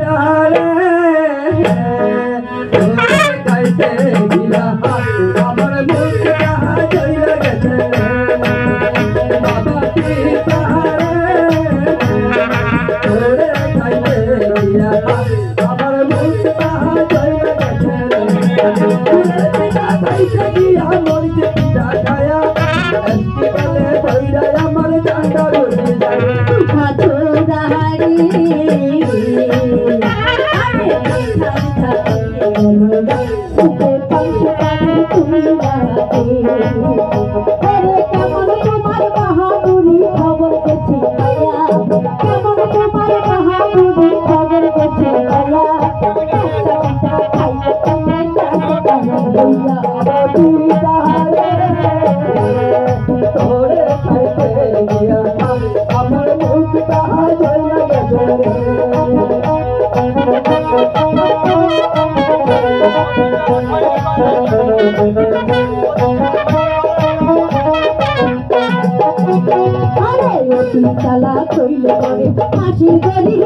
তাহারে গাইতে গিলা আমার মুখ তাহা চইলা গেছে বাবা কি তাহারে গাইতে গিলা আমার মুখ তাহা চইলা গেছে গাইতে গিয়া মরিতে পিতা খায়া এসকিলে বইরা আমার জানটা রয়ে যায় আমার মুখ তাহা চইলা গেছে চালা কইলে করে হাসি গলি